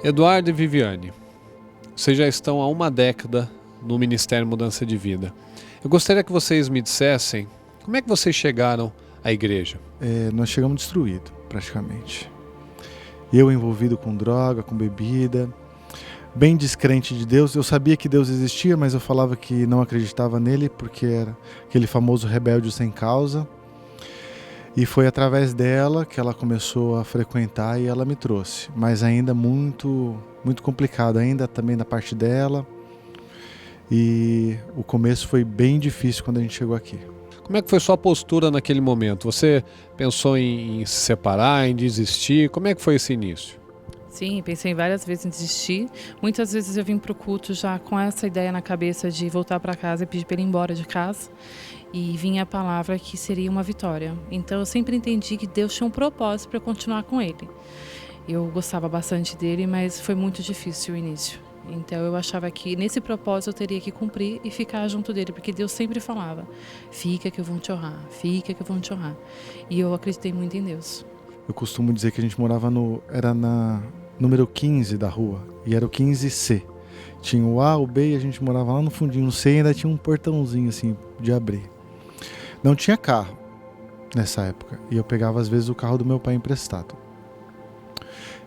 Eduardo e Viviane, vocês já estão há uma década no Ministério Mudança de Vida. Eu gostaria que vocês me dissessem como é que vocês chegaram à igreja. Nós chegamos destruídos, praticamente. Eu envolvido com droga, com bebida, bem descrente de Deus. Eu sabia que Deus existia, mas eu falava que não acreditava nele, porque era aquele famoso rebelde sem causa. E foi através dela que ela começou a frequentar e ela me trouxe. Mas ainda muito complicado, ainda também da parte dela. E o começo foi bem difícil quando a gente chegou aqui. Como é que foi sua postura naquele momento? Você pensou em se separar, em desistir? Como é que foi esse início? Sim, pensei várias vezes em desistir. Muitas vezes eu vim para o culto já com essa ideia na cabeça de voltar para casa e pedir para ele ir embora de casa. E vinha a palavra que seria uma vitória. Então eu sempre entendi que Deus tinha um propósito para eu continuar com ele. Eu gostava bastante dele, mas foi muito difícil o início. Então eu achava que nesse propósito eu teria que cumprir e ficar junto dele, porque Deus sempre falava: fica que eu vou te honrar, fica que eu vou te honrar. E eu acreditei muito em Deus. Eu costumo dizer que a gente morava era na número 15 da rua, e era o 15C. Tinha o A, o B, e a gente morava lá no fundinho. No C ainda tinha um portãozinho assim de abrir. Não tinha carro nessa época, e eu pegava às vezes o carro do meu pai emprestado.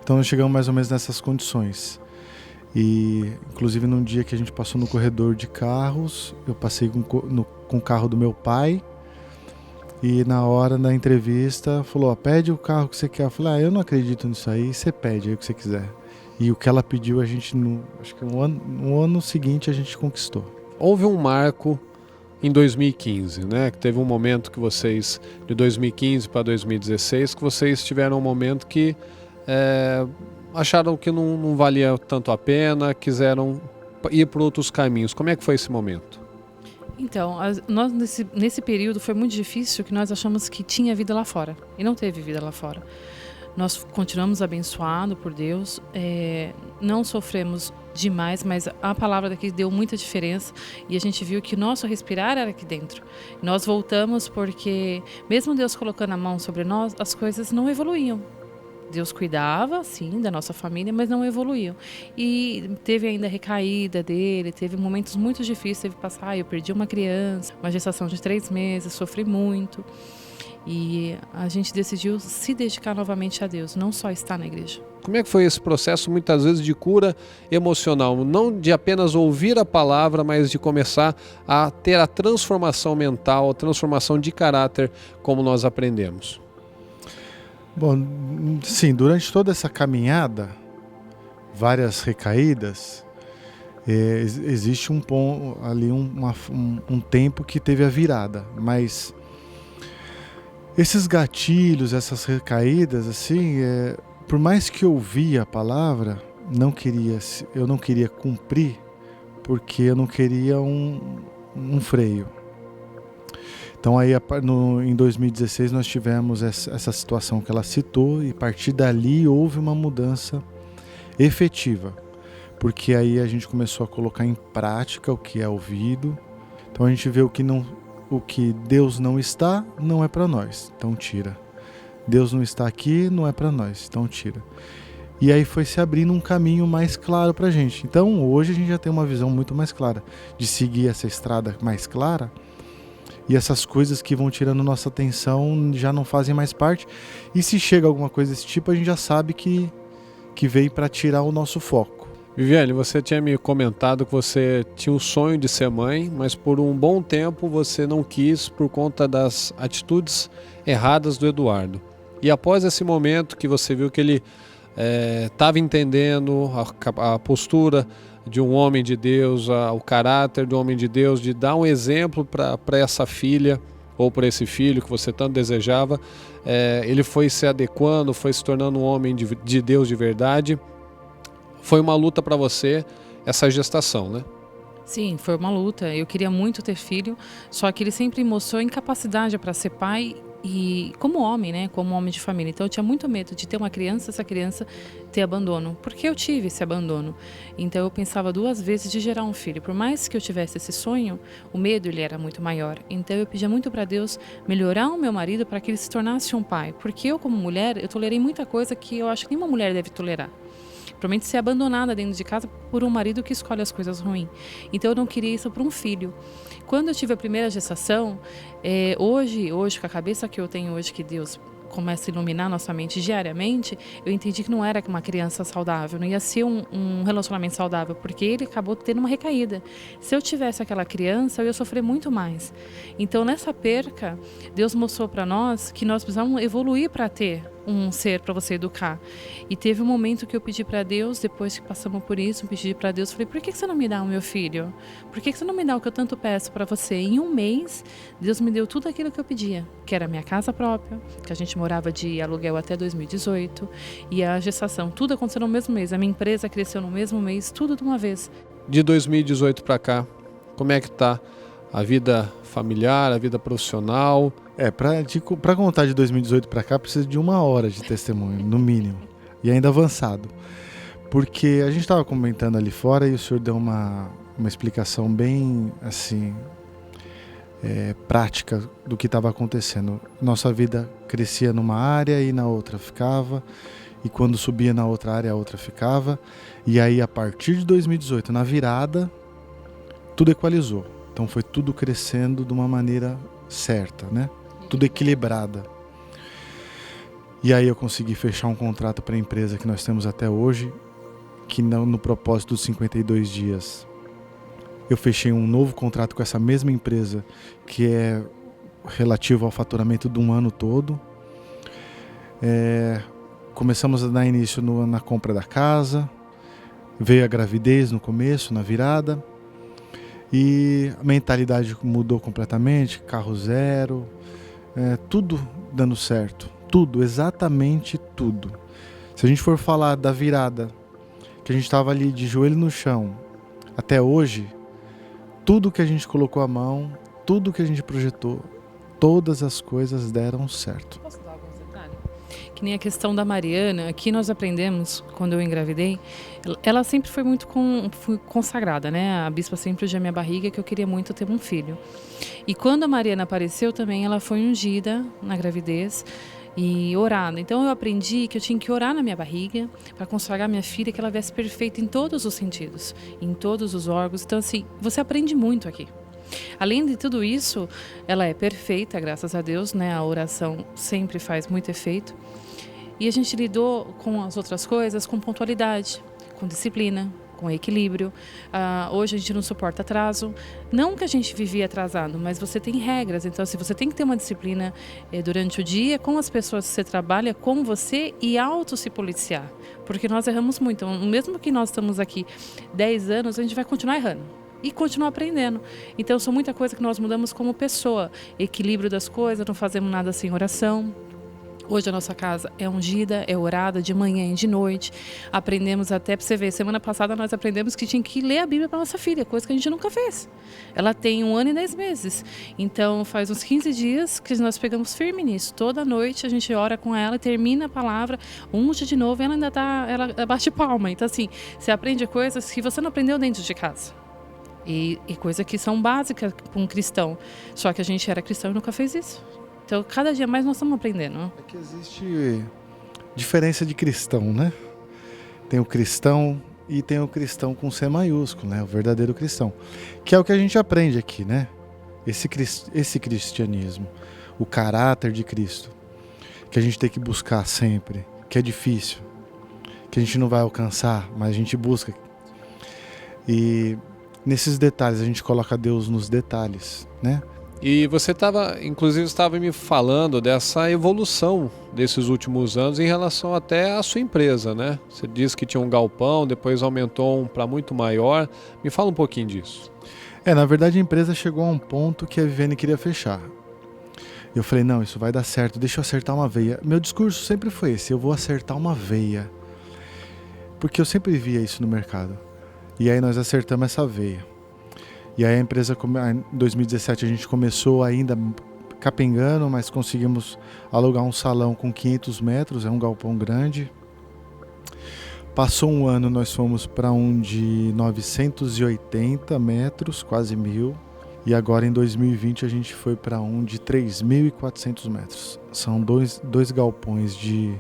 Então nós chegamos mais ou menos nessas condições. E inclusive num dia que a gente passou no corredor de carros, eu passei com o carro do meu pai, e na hora da entrevista falou: pede o carro que você quer. Eu falei: eu não acredito nisso aí, você pede aí o que você quiser. E o que ela pediu, a gente, acho que no ano seguinte a gente conquistou. Houve um marco em 2015, né? Que teve um momento que vocês, de 2015 para 2016, que vocês tiveram um momento que acharam que não valia tanto a pena, quiseram ir por outros caminhos. Como é que foi esse momento? Então, nós nesse período foi muito difícil, que nós achamos que tinha vida lá fora, e não teve vida lá fora. Nós continuamos abençoados por Deus, não sofremos demais, mas a palavra daqui deu muita diferença, e a gente viu que nosso respirar era aqui dentro. Nós voltamos porque, mesmo Deus colocando a mão sobre nós, as coisas não evoluíam. Deus cuidava, sim, da nossa família, mas não evoluiu. E teve ainda a recaída dele, teve momentos muito difíceis, teve que passar, eu perdi uma criança, uma gestação de 3 meses, sofri muito. E a gente decidiu se dedicar novamente a Deus, não só estar na igreja. Como é que foi esse processo, muitas vezes, de cura emocional? Não de apenas ouvir a palavra, mas de começar a ter a transformação mental, a transformação de caráter, como nós aprendemos. Bom, sim, durante toda essa caminhada, várias recaídas, existe um tempo que teve a virada, mas esses gatilhos, essas recaídas, assim, por mais que eu via a palavra, eu não queria cumprir, porque eu não queria um freio. Então aí em 2016 nós tivemos essa situação que ela citou, e a partir dali houve uma mudança efetiva, porque aí a gente começou a colocar em prática o que é ouvido. Então a gente vê o que Deus não está, não é para nós, então tira. Deus não está aqui, não é para nós, então tira. E aí foi se abrindo um caminho mais claro para a gente. Então hoje a gente já tem uma visão muito mais clara de seguir essa estrada mais clara. E essas coisas que vão tirando nossa atenção já não fazem mais parte. E se chega alguma coisa desse tipo, a gente já sabe que veio para tirar o nosso foco. Viviane, você tinha me comentado que você tinha o sonho de ser mãe, mas por um bom tempo você não quis por conta das atitudes erradas do Eduardo. E após esse momento que você viu que ele estava entendendo a postura de um homem de Deus, o caráter de um homem de Deus, de dar um exemplo para essa filha ou para esse filho que você tanto desejava, ele foi se adequando, foi se tornando um homem de Deus de verdade. Foi uma luta para você essa gestação, né? Sim, foi uma luta. Eu queria muito ter filho, só que ele sempre mostrou incapacidade para ser pai, e como homem, né? Como homem de família. Então eu tinha muito medo de ter uma criança, essa criança ter abandono, porque eu tive esse abandono. Então eu pensava 2 vezes de gerar um filho. Por mais que eu tivesse esse sonho, o medo ele era muito maior. Então eu pedia muito para Deus melhorar o meu marido para que ele se tornasse um pai. Porque eu, como mulher, eu tolerei muita coisa que eu acho que nenhuma mulher deve tolerar. provavelmente ser abandonada dentro de casa por um marido que escolhe as coisas ruins. Então eu não queria isso para um filho. Quando eu tive a primeira gestação, hoje com a cabeça que eu tenho hoje, que Deus começa a iluminar nossa mente diariamente, eu entendi que não era uma criança saudável, não ia ser um relacionamento saudável, porque ele acabou tendo uma recaída. Se eu tivesse aquela criança, eu ia sofrer muito mais. Então, nessa perca, Deus mostrou para nós que nós precisamos evoluir para ter um ser para você educar. E teve um momento que eu pedi para Deus, depois que passamos por isso, eu pedi para Deus, falei, por que você não me dá o meu filho? Por que você não me dá o que eu tanto peço para você? Em um mês, Deus me deu tudo aquilo que eu pedia, que era a minha casa própria, que a gente morava de aluguel até 2018, e a gestação, tudo aconteceu no mesmo mês, a minha empresa cresceu no mesmo mês, tudo de uma vez. De 2018 para cá, como é que tá a vida familiar, a vida profissional? Para contar de 2018 para cá, precisa de 1 hora de testemunho, no mínimo. E ainda avançado. Porque a gente estava comentando ali fora e o senhor deu uma explicação bem, assim, prática do que estava acontecendo. Nossa vida crescia numa área e na outra ficava. E quando subia na outra área, a outra ficava. E aí, a partir de 2018, na virada, tudo equalizou. Então foi tudo crescendo de uma maneira certa, né? Tudo equilibrada. E aí eu consegui fechar um contrato para a empresa que nós temos até hoje, que no propósito dos 52 dias. Eu fechei um novo contrato com essa mesma empresa, que é relativo ao faturamento de um ano todo. Começamos a dar início na compra da casa, veio a gravidez no começo, na virada, e a mentalidade mudou completamente, carro zero, tudo dando certo, tudo, exatamente tudo. Se a gente for falar da virada, que a gente estava ali de joelho no chão, até hoje, tudo que a gente colocou a mão, tudo que a gente projetou, todas as coisas deram certo. Posso dar alguns detalhes? Que nem a questão da Mariana, aqui nós aprendemos, quando eu engravidei, ela sempre foi muito consagrada, né? A bispa sempre ungia minha barriga, que eu queria muito ter um filho. E quando a Mariana apareceu também, ela foi ungida na gravidez e orada. Então eu aprendi que eu tinha que orar na minha barriga para consagrar minha filha, que ela viesse perfeita em todos os sentidos, em todos os órgãos. Então assim, você aprende muito aqui. Além de tudo isso, ela é perfeita, graças a Deus, né? A oração sempre faz muito efeito. E a gente lidou com as outras coisas com pontualidade, com disciplina, com equilíbrio. Hoje a gente não suporta atraso. Não que a gente vivia atrasado, mas você tem regras. Então, se você tem que ter uma disciplina durante o dia, com as pessoas que você trabalha, com você e se policiar. Porque nós erramos muito. Então, mesmo que nós estamos aqui 10 anos, a gente vai continuar errando. E continuar aprendendo. Então, são muita coisa que nós mudamos como pessoa. Equilíbrio das coisas, não fazemos nada sem oração. Hoje a nossa casa é ungida, é orada de manhã e de noite. Aprendemos até, para você ver, semana passada nós aprendemos que tinha que ler a Bíblia para nossa filha, coisa que a gente nunca fez. Ela tem 1 ano e 10 meses. Então faz uns 15 dias que nós pegamos firme nisso. Toda noite a gente ora com ela, termina a palavra, unge de novo e ela ainda ela bate palma. Então assim, você aprende coisas que você não aprendeu dentro de casa. E coisas que são básicas para um cristão. Só que a gente era cristão e nunca fez isso. Então, cada dia mais nós estamos aprendendo. É que existe diferença de cristão, né? Tem o cristão e tem o cristão com C maiúsculo, né? O verdadeiro cristão. Que é o que a gente aprende aqui, né? Esse cristianismo, o caráter de Cristo, que a gente tem que buscar sempre, que é difícil, que a gente não vai alcançar, mas a gente busca. E nesses detalhes, a gente coloca Deus nos detalhes, né? E você estava me falando dessa evolução desses últimos anos em relação até à sua empresa, né? Você disse que tinha um galpão, depois aumentou para muito maior. Me fala um pouquinho disso. Na verdade a empresa chegou a um ponto que a Viviane queria fechar. Eu falei, não, isso vai dar certo, deixa eu acertar uma veia. Meu discurso sempre foi esse, eu vou acertar uma veia. Porque eu sempre via isso no mercado. E aí nós acertamos essa veia. E aí a empresa, em 2017 a gente começou ainda capengando, mas conseguimos alugar um salão com 500 metros, é um galpão grande. Passou um ano, nós fomos para um de 980 metros, quase 1.000. E agora em 2020 a gente foi para um de 3.400 metros. São dois galpões de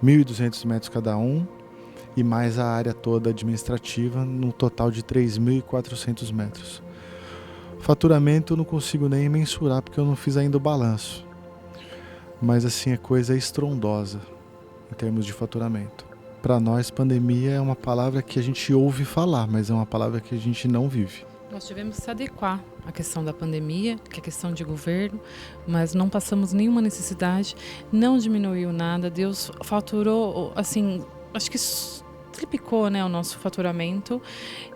1.200 metros cada um. e mais a área toda administrativa, num total de 3.400 metros. Faturamento eu não consigo nem mensurar porque eu não fiz ainda o balanço. Mas assim, é coisa estrondosa em termos de faturamento. Para nós, pandemia é uma palavra que a gente ouve falar, mas é uma palavra que a gente não vive. Nós tivemos que se adequar à questão da pandemia, que é questão de governo, mas não passamos nenhuma necessidade, não diminuiu nada. Deus faturou, assim, acho que triplicou, né, o nosso faturamento,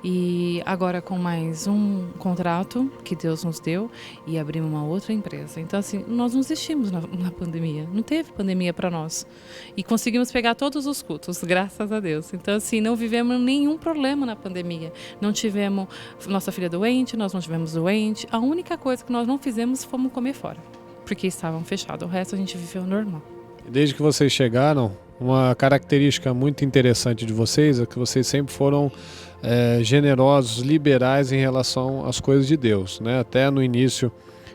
e agora com mais um contrato que Deus nos deu e abrimos uma outra empresa. Então, assim, nós não existimos na pandemia, não teve pandemia para nós e conseguimos pegar todos os cultos, graças a Deus. Então, assim, não vivemos nenhum problema na pandemia, não tivemos nossa filha doente, nós não tivemos doente. A única coisa que nós não fizemos foi comer fora, porque estavam fechados, o resto a gente viveu normal. Desde que vocês chegaram, uma característica muito interessante de vocês é que vocês sempre foram generosos, liberais em relação às coisas de Deus, né? Até no início,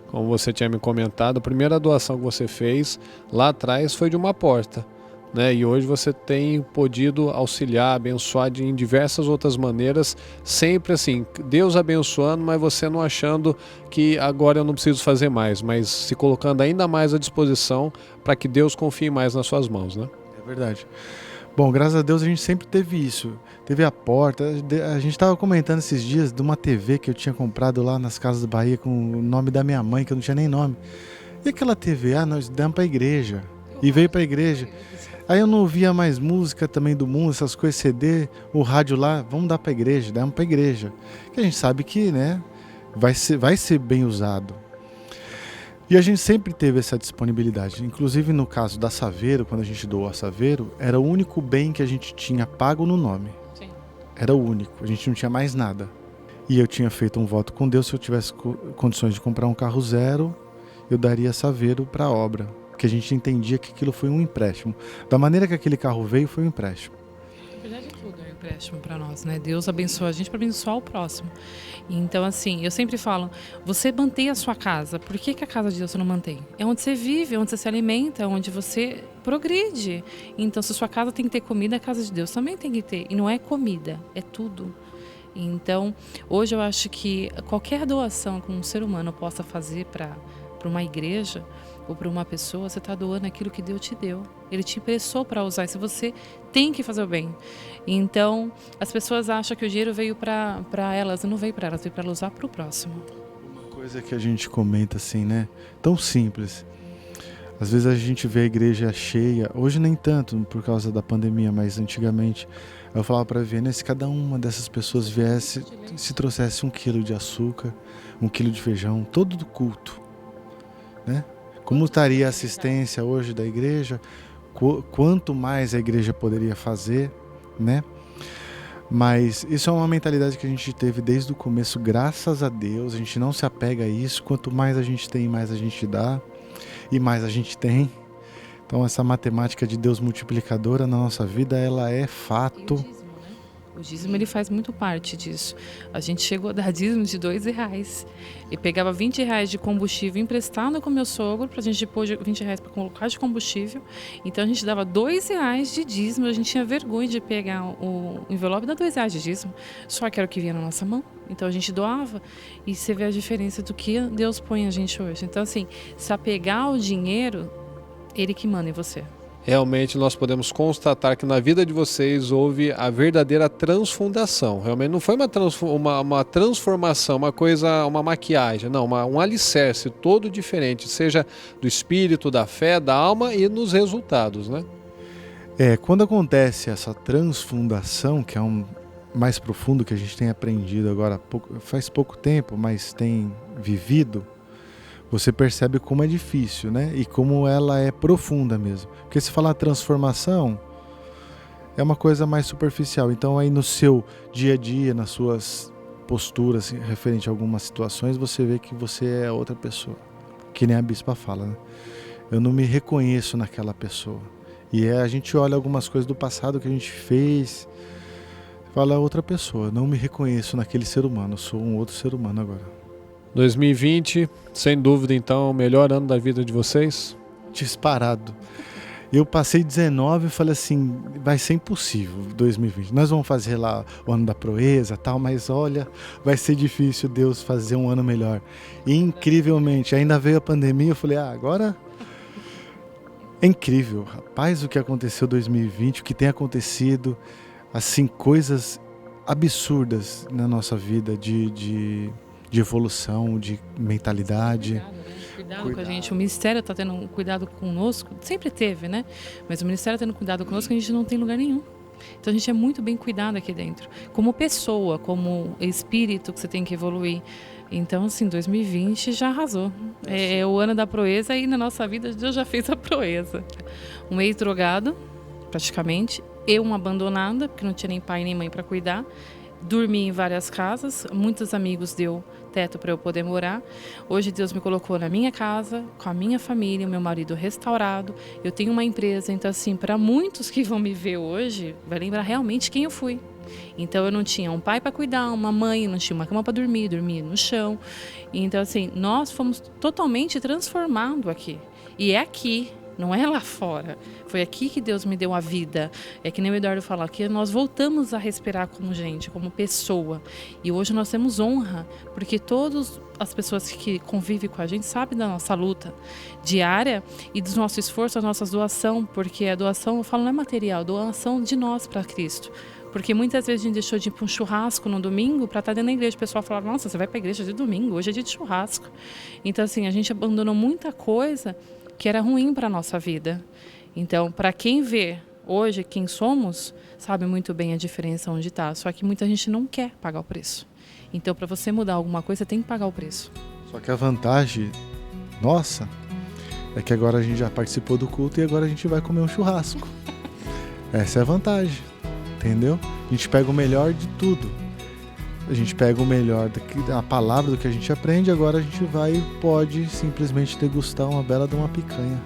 como você tinha me comentado, a primeira doação que você fez lá atrás foi de uma porta, né? E hoje você tem podido auxiliar, abençoar em diversas outras maneiras, sempre assim, Deus abençoando, mas você não achando que agora eu não preciso fazer mais, mas se colocando ainda mais à disposição para que Deus confie mais nas suas mãos, né? É verdade. Bom, graças a Deus a gente sempre teve isso. Teve a porta. A gente estava comentando esses dias de uma TV que eu tinha comprado lá nas Casas da Bahia com o nome da minha mãe, que eu não tinha nem nome. E aquela TV, nós damos para a igreja. E veio para a igreja. Aí eu não ouvia mais música também do mundo, essas coisas, CD, o rádio lá, vamos dar para a igreja, damos para a igreja. Que a gente sabe que, né, vai ser bem usado. E a gente sempre teve essa disponibilidade. Inclusive no caso da Saveiro, quando a gente doou a Saveiro, era o único bem que a gente tinha pago no nome. Sim. Era o único, a gente não tinha mais nada. E eu tinha feito um voto com Deus, se eu tivesse condições de comprar um carro zero, eu daria Saveiro para a obra. Porque a gente entendia que aquilo foi um empréstimo. Da maneira que aquele carro veio, foi um empréstimo. Na verdade, tudo é um empréstimo para nós, né? Deus abençoa a gente para abençoar o próximo. Então, assim, eu sempre falo, você mantém a sua casa. Por que a casa de Deus você não mantém? É onde você vive, é onde você se alimenta, é onde você progride. Então, se sua casa tem que ter comida, a casa de Deus também tem que ter. E não é comida, é tudo. Então, hoje eu acho que qualquer doação que um ser humano possa fazer para uma igreja ou para uma pessoa, você está doando aquilo que Deus te deu. Ele te emprestou para usar, e se você tem que fazer o bem. Então, as pessoas acham que o dinheiro veio para elas, não veio para elas, veio para ela usar para o próximo. Uma coisa que a gente comenta assim, né? Tão simples. Às vezes a gente vê a igreja cheia, hoje nem tanto por causa da pandemia, mas antigamente eu falava para a Viviane, se cada uma dessas pessoas viesse, se trouxesse 1 quilo de açúcar, 1 quilo de feijão, todo do culto, né? Como estaria a assistência hoje da igreja? Quanto mais a igreja poderia fazer, né? Mas isso é uma mentalidade que a gente teve desde o começo, graças a Deus. A gente não se apega a isso. Quanto mais a gente tem, mais a gente dá. E mais a gente tem. Então essa matemática de Deus multiplicadora na nossa vida, ela é fato. O dízimo, ele faz muito parte disso. A gente chegou a dar dízimo de R$2. E pegava R$20 de combustível emprestado com meu sogro, para a gente pôr R$20 para colocar de combustível. Então a gente dava R$2 de dízimo. A gente tinha vergonha de pegar o envelope e dar R$2 de dízimo. Só que era o que vinha na nossa mão. Então a gente doava. E você vê a diferença do que Deus põe a gente hoje. Então, assim, se apegar ao dinheiro, Ele que manda em você. Realmente nós podemos constatar que na vida de vocês houve a verdadeira transfundação. Realmente não foi uma transformação, uma coisa, uma maquiagem, não, um alicerce todo diferente, seja do espírito, da fé, da alma e nos resultados, né? Quando acontece essa transfundação, que é um mais profundo que a gente tem aprendido agora, faz pouco tempo, mas tem vivido, você percebe como é difícil, né? E como ela é profunda mesmo. Porque se falar transformação, é uma coisa mais superficial. Então aí no seu dia a dia, nas suas posturas referente a algumas situações, você vê que você é outra pessoa. Que nem a bispa fala, né? Eu não me reconheço naquela pessoa. E a gente olha algumas coisas do passado que a gente fez, fala outra pessoa. Não me reconheço naquele ser humano, eu sou um outro ser humano agora. 2020, sem dúvida, então, o melhor ano da vida de vocês? Disparado. Eu passei 19 e falei assim, vai ser impossível 2020. Nós vamos fazer lá o ano da proeza e tal, mas olha, vai ser difícil Deus fazer um ano melhor. E incrivelmente, ainda veio a pandemia, eu falei, agora é incrível. Rapaz, o que aconteceu em 2020, o que tem acontecido, assim, coisas absurdas na nossa vida de evolução, de mentalidade. Cuidado com a gente. O Ministério está tendo um cuidado conosco, sempre teve, né? Mas o Ministério tendo cuidado conosco, a gente não tem lugar nenhum. Então a gente é muito bem cuidado aqui dentro. Como pessoa, como espírito que você tem que evoluir. Então, assim, 2020 já arrasou. É o ano da proeza e na nossa vida Deus já fez a proeza. Um ex-drogado, praticamente, eu uma abandonada, porque não tinha nem pai nem mãe para cuidar. Dormi em várias casas, muitos amigos deu teto para eu poder morar. Hoje Deus me colocou na minha casa, com a minha família, meu marido restaurado. Eu tenho uma empresa, então assim, para muitos que vão me ver hoje, vai lembrar realmente quem eu fui. Então eu não tinha um pai para cuidar, uma mãe, não tinha uma cama para dormir, dormia no chão. Então assim, nós fomos totalmente transformados aqui. E é aqui. Não é lá fora. Foi aqui que Deus me deu a vida. É que nem o Eduardo fala, aqui nós voltamos a respirar como gente, como pessoa. E hoje nós temos honra, porque todas as pessoas que convivem com a gente sabem da nossa luta diária e do nosso esforço, da nossa doação, porque a doação, eu falo, não é material, doação de nós para Cristo. Porque muitas vezes a gente deixou de ir para um churrasco no domingo para estar dentro da igreja. O pessoal fala, nossa, você vai para a igreja de domingo, hoje é dia de churrasco. Então assim, a gente abandonou muita coisa que era ruim para a nossa vida. Então, para quem vê hoje quem somos, sabe muito bem a diferença onde está. Só que muita gente não quer pagar o preço. Então, para você mudar alguma coisa, você tem que pagar o preço. Só que a vantagem nossa é que agora a gente já participou do culto e agora a gente vai comer um churrasco. Essa é a vantagem, entendeu? A gente pega o melhor de tudo. A gente pega o melhor da palavra do que a gente aprende, agora a gente vai e pode simplesmente degustar uma bela de uma picanha.